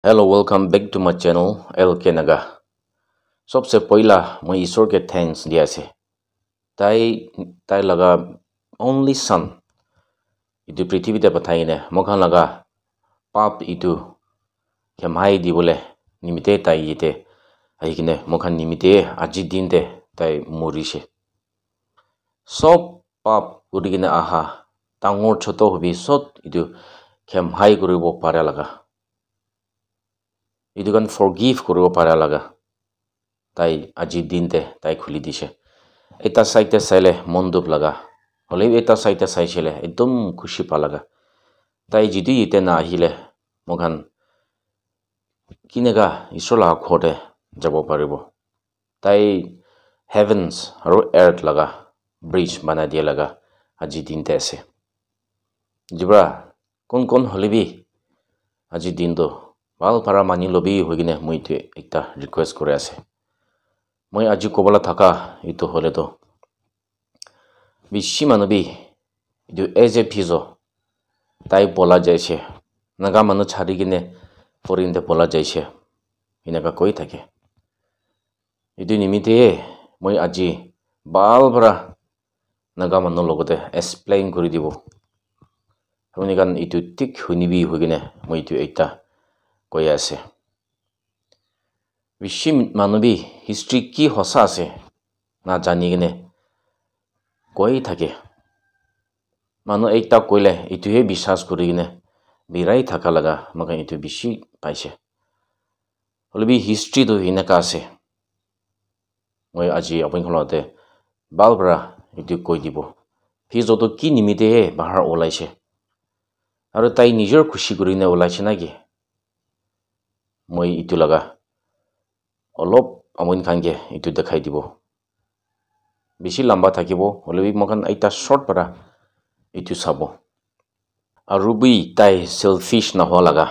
Hello, welcome back to my channel LK Naga. सबसे पहला मैं ईश्वर के थैंक्स दिया से ताई ताई लगा only son इतु पृथ्वी ते बताई ने मखान लगा पाप इतु केमाई दी बोले निमिते ताई इते आई किने मखान निमिते आजी दिन ते ताई मोरी से सब पाप उड़ी किने आहा तांगोर छोटो हबी सब इतु केमाई करिबो पारा लगा इतु kan forgive करिबो पारा लगा তাই আজি দিনতে তাই খুলি দিছে এটা সাইতে চাইলে মন দুখ লাগা হলেও এটা সাইতে চাইছিলে একদম খুশি পালাগা তাই যদি ইতে না আহিলে মখান কিনেগা ঈশ্বৰ লাগা ঘৰতে যাব পাৰিব তাই হেভেন্স আৰু এৰ্থ লাগা ব্ৰিজ বনাই দিয়া লাগা আজি দিনতে আছে জিব্ৰা কোন হলিবি আজি দিনটো ভাল পাৰা মানি লবি হৈ কিনে মই এটা ৰিকুৱেষ্ট কৰি আছে মই আজি কবলা থাকা ইটো হলে তো বেছি মানবি ইটো এজ এ ফিজো তাই বলা যাইছে নাগা মানুহ ছাড়ি কিনে ফরিনতে বলা যাইছে এনেকা কৈ থাকে ইটো নিমিতে মই আজি বাল ভৰা নাগা মানুহ লগতে এক্সপ্লেইন কৰি দিব আপুনি কান ইটো ঠিক শুনিবি হৈ কিনে মই ইটো এটা কৈ আছে বেছি মানবী হিষ্ট্ৰী কি সঁচা আছে না জানি কিনে কৈ থাকে মানুহ একটা কইলে ইটোহে বিশ্বাস কৰি কিনে বিৰাই থাকা লাগা মকে ইটো বেছি পাইছে হলবি হিষ্ট্ৰীটো এনেকা আছে মই আজি আপোনালোকতে বালবৰা ইটো কৈ দিব ফিজতো কি নিমিতেহে বাহাৰ ওলাইছে আৰু তাই নিজৰ খুশি কৰি কিনে ওলাইছে নাকি মই ইটো লগা অলপ আমন খানকে ইটো দেখাই দিব বেছি লম্বা থাকিব হলেবি মখান এটা শৰ্ট পৰা ইটো চাব আৰু বি তাই সেলফিশ নহোৱা লাগা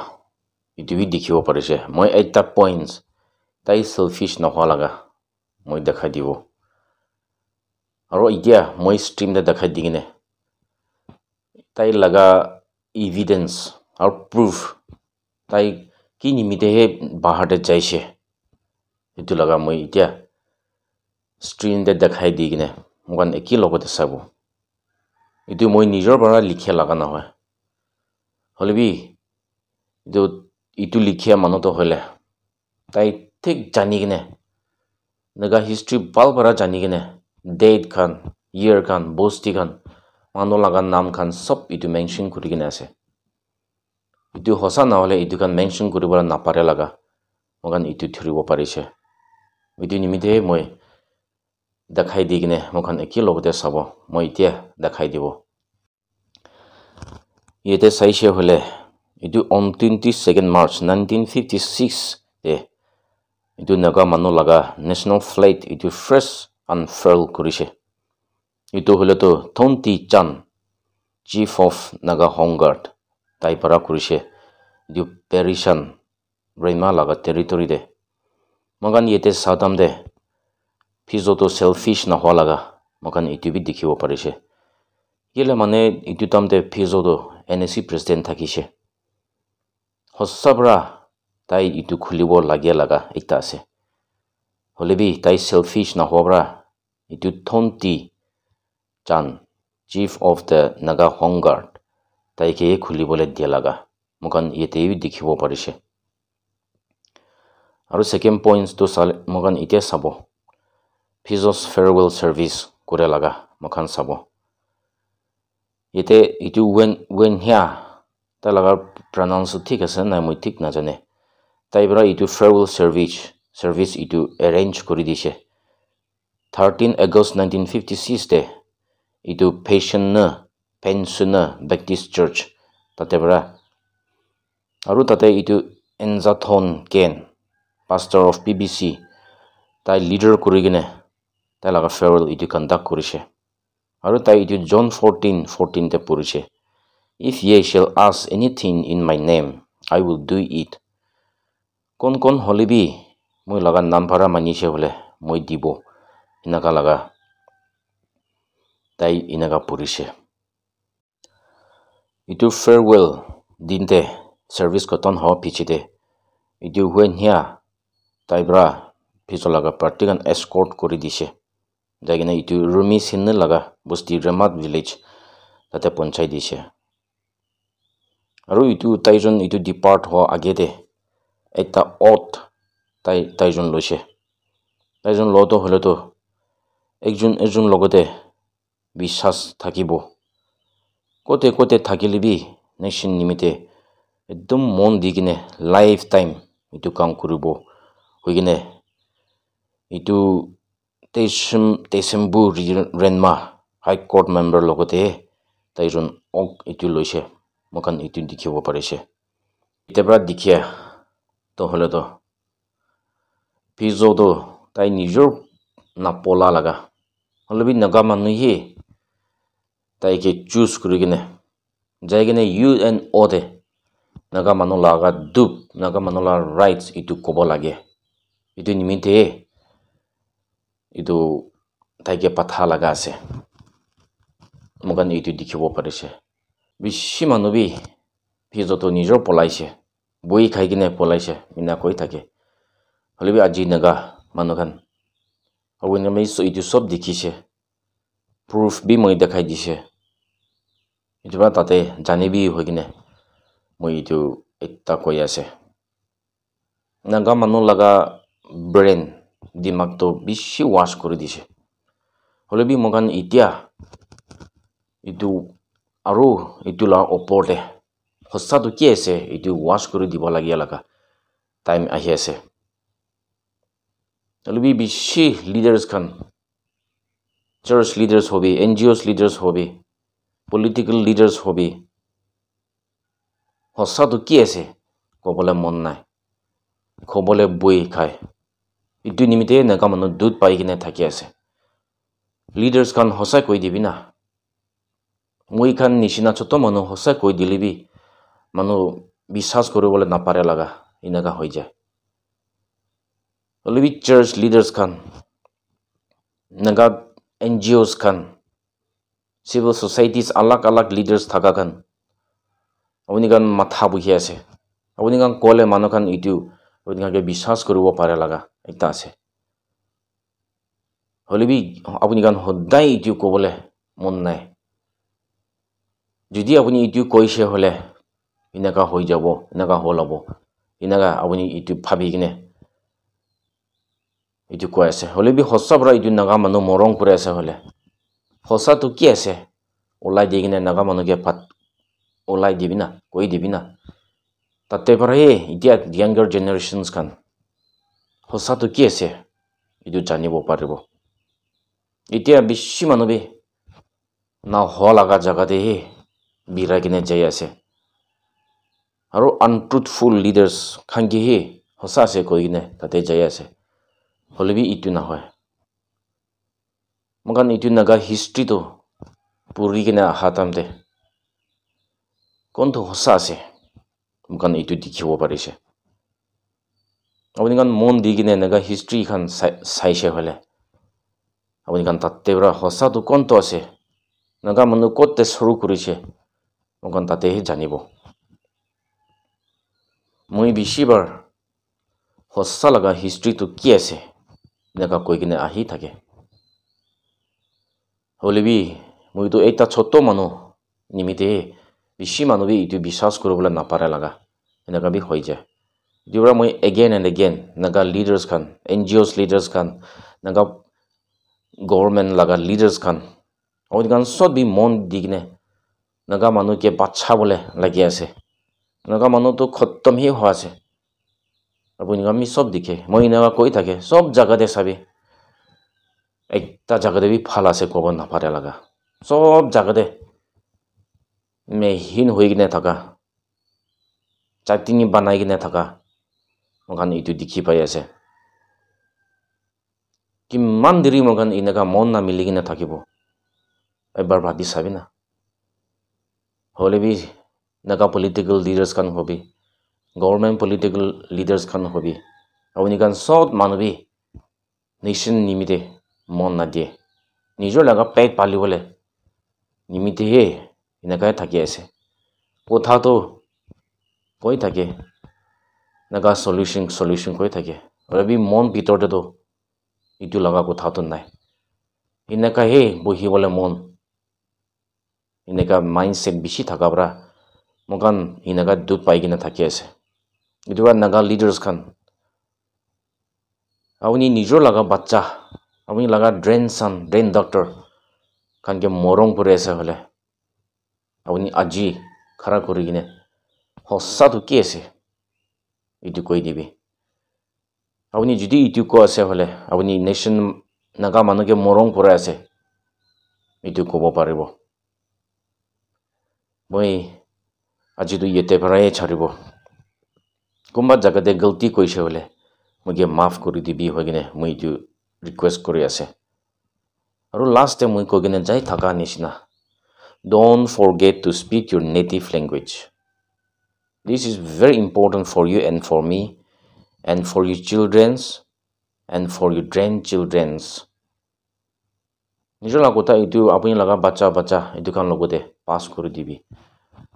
ইটো বি দেখিব পাৰিছে মই এটা পইণ্টছ তাই সেলফিশ নহোৱা লাগা মই দেখাই দিব আৰু এতিয়া মই ষ্ট্ৰীমতে দেখাই দি কিনে তাই লাগা এভিডেন্স আৰু প্ৰুফ তাই কি নিমিতেহে বাহাৰতে যাইছে ইটো লগা মই এতিয়া স্ক্ৰীনতে দেখাই দি কিনে মকান একি লগতে চাব ইটো মই নিজৰ পৰা লিখিয়া লগা নহয় হলেবি ইটো লিখিয়া মানুহটো হলে তাই ঠিক জানি কিনে নগা হিষ্ট্ৰী ভাল পৰা জানি কিনে ডেট খান ইয়াৰ খান বস্তি খান মানুহ লগা নাম খান সব ইটো মেনশ্যন কৰি কিনে আছে ইটো সঁচা নহলে ইটো খান মেনশ্যন কৰিব নাপাৰে লগা মকান ইটো ধৰিব পাৰিছে ইটো নিমিতে মই দেখাই দি কিনে মখান একি লগতে চাব মই এতিয়া দেখাই দিব ইয়াতে চাইছে হলে ইটো 22 মাৰ্চ 1956 তে ইটো নগা মানুহ লগা নেশ্যনেল ফ্লাইট ইটো ফাৰ্ষ্ট আনফাৰ্ল কৰিছে ইটো হলে তো থন্তি চান চিফ অফ নাগা হোমগাৰ্ড তাই পৰা কৰিছে ইটো পেৰিছান ব্ৰেমা লগা টেৰিটৰি দে মগান ইয়াতে চাউদাম দে ফিজতো সেলফিশ নহোৱা লাগা মকান ইটো বি দেখিব পাৰিছে কেলে মানে ইটো তামতে ফিজতো NSC প্ৰেচিডেণ্ট থাকিছে সঁচাবৰা তাই ইটো খুলিব লাগিয়া লাগা এটা আছে হলেবি তাই সেলফিশ নহোৱা ইটো থন্তি চান chief of the Naga home guard তাইকে খুলিবলৈ দিয়া লাগা মকান ইয়াতে দেখিব পাৰিছে আৰু ছেকেণ্ড পইণ্টছটো চালে মকান এতিয়া চাব ফিজছ ফেয়াৰৱেল চাৰ্ভিচ কৰে লাগা মখান চাব ইয়াতে ইটো ৱেন হিয়া তাই লগাৰ প্ৰনাউন্স ঠিক আছে নাই মই ঠিক নাজানে তাই পৰা ইটো ফেয়াৰৱেল চাৰ্ভিচ ইটো এৰেঞ্জ কৰি দিছে 13 আগষ্ট 1956 তে ইটো পেনশ্যন বেপ্টিষ্ট চাৰ্চ তাতে পৰা আৰু তাতে ইটো এনজাথন কেন pastor of PBC তাই লিডাৰ কৰি কিনে তাই লগা ফেয়াৰৱেল ইটো কণ্ডাক্ট কৰিছে আৰু তাই ইটো জন 14 তে পঢ়িছে if ye shall ask anything in my name I will do it কোন হলিবি মই লগা নাম ভাড়া মানিছে হলে মই দিব এনেকা লগা তাই এনেকা পঢ়িছে ইটো ফেয়াৰৱেল দিনতে চাৰ্ভিচ খতম হোৱা পিছতে itu when hia taibra piso laga party kan escort kori dise jaigena itu rumi sinne laga bosti ramat village tate ponchai dise aru itu taijon itu depart ho agede ekta oath taijon loise taijon loto hole to ekjon logote বিশ্বাস থাকিব কোতে কোতে থাকিলিবি next নিমিতে একদম মন দি কিনে life time ইটো কাম কৰিব হৈ কিনে ইটো তেইচেম্বু ৰেনমা হাই কোৰ্ট মেম্বাৰ লগতে তাইজন অক ইটো লৈছে মকান ইটো দেখিব পাৰিছে ইতেবৰা দেখিয়া তো হলে তো পিজো তো তাই নিজৰ নাপলা লাগা হলেবি নাগা মানুহে তাইকে চুজ কৰি কিনে যাই কিনে UNO দে নাগা মানুহ লাগা দুপ নাগা মানুহ লা ৰাইটছ ইটো ক'ব লাগে ইটো নিমিতে ইটো তাইকে পাঠা লাগা আছে মগান ইটো দেখিব পাৰিছে বেছি মানুহ বি ফিজতো নিজৰ পলাইছে বই খাই কিনে পলাইছে মিনা কৈ থাকে হলেবি আজি নাগা মানুহখান আৰু আমি ইটো সব দেখিছে proof বি মই দেখাই দিছে ইটোবা তাতে জানিবি হৈ কিনে মই ইটো একটা কৈ আছে নাগা মানুহ লাগা ব্ৰেইন দিমাগ তো বেছি ৱাশ কৰি দিছে হলেবি মগান ইতিয়া ইটো আৰু ইটো লা ওপৰতে সঁচাটো কি আছে ইটো ৱাশ কৰি দিব লাগিয়া লাগা টাইম আহি আছে হলেবি বেছি লিডাৰ্স খান church leaders hobi NGOs leaders hobi political leaders hobi হসাটো কি আছে কবলে মন নাই খবলে বই খায় ইটো নিমিতে নাগা মানুহ দুধ পাই কিনে থাকি আছে লিডাৰ্স খান হসাই কৈ দিবি না মই খান নিচিনা ছোট মানুহ হসাই কৈ দিলিবি মানুহ বিশ্বাস কৰিবলৈ নাপাৰে লাগা ইনাগা হৈ যায় হলিবি চাৰ্চ লিডাৰ্স খান Naga NGOs kan civil societies alak leaders thaga kan apuni kan matha buhi ase apuni kan kole manu kan itu apuni kan বিশ্বাস কৰিব পাৰে লাগা এটা আছে হলিবি আপনি kan সদায় ইটো কবলে মন নাই যদি আপনি ইটো কৈছে হলে ইনাকা হৈ যাব ইনাকা হলব ইনাকা আপনি ইটো ভাবি কিনে ইটো কৈ আছে হলেবি হসাবৰা ইটো নাগা মানুহ মৰং কৰি আছে হলে হসাটো কি আছে ওলাই দি কিনে নাগা মানুহকে পাত ওলাই দিবি না কৈ দিবি না তাতে পৰাই এতিয়া younger generations খান হসাটো কি আছে ইটো জানিব পাৰিব এতিয়া বেছি মানুহে না হলাগা জাগাতে বিৰাই কিনে যাই আছে আৰু untruthful leaders খানকি হসা আছে কৈ কিনে তাতে যাই আছে হলেবি ইটো নহয় মগান ইটো নাগা হিষ্ট্ৰী তো পুৰি কিনে হাতামতে কোনটো হসা আছে মগান ইটো দেখিব পাৰিছে আপুনি কান মন দি কিনে নাগা হিষ্ট্ৰী খান চাইছে হলে আপুনি কান তাতে পৰা হসাটো কোনটো আছে নাগা মানুহ ক'তে সৰু কৰিছে মগান তাতেহে জানিব মই বেছিবাৰ হসা লগা হিষ্ট্ৰীটো কি আছে নাগা কৈ কিনে আহি থাকে হলিবি মইতো এটা ছোট মানুহ নিমিতে বেছি মানুহে ইটো বিশ্বাস কৰিবলৈ নাপাৰে লাগা এনেকা বি হৈ যায় দিউৰা মই again and again Naga leaders Khan NGOs leaders Khan Naga government লাগা leaders খান আৰু গান সব বি মন দি কিনে নাগা মানুহকে বাচ্চা বলে লাগি আছে নাগা মানুহ তো খতম হি হৈ আছে আপুনি আমি সব দেখে মই নাগা কৈ থাকে সব জাগাতে চাবি একটা জাগাতে বি ভাল আছে ক'ব নাপাৰে লাগা সব জাগাতে মেহীন হৈ কিনে থাকা চাটনি বনাই কিনে থাকা মগান ইটো দেখি পাই আছে কিমান দেৰি মগান এনেকা মন না মিলি কিনে থাকিব এবাৰ ভাবি চাবি না হলেবি নাগা পলিটিকেল লিডাৰ্স খান হবি গভৰ্ণমেণ্ট পলিটিকেল লিডাৰ্স খান হবি আপুনি কান সব মানুহে নেশ্যন নিমিতে মন না দিয়ে নিজৰ লাগা পেট পালিবলৈ নিমিতেহে এনেকাই থাকি আছে কথাটো কৈ থাকে naga solution koi thake rabi mon bitor de do itu laga ko thatun nai ineka he bohi bole mon ineka mindset bishi thaka bra mokan ineka dut pai gina thaki ase itu naga leaders khan awni nijor laga bacha awni laga drain doctor khan ke morong pore ase hole awni aji khara kori gine hossa tu ki ase itu koi dibi awni judi itu ko ase hole awni nation naga manu ke morong pore ase itu kobo paribo moi aji tu yete parai charibo kumba jaga de galti koise hole moge maaf kori dibi hogine moi itu request kori ase aru last time moi kogine jai thaka nishina don't forget to speak your native language. This is very important for you and for me and for your children's and for your grandchildren's. Nijor lagota itu apuni laga bacha itu kan logote pass kori dibi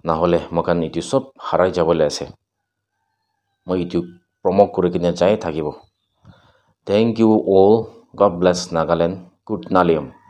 na hole mokan itu sob harai jabole ase moi itu promote kori kine jai thakibo. Thank you all. God bless Nagaland. Good Nalium.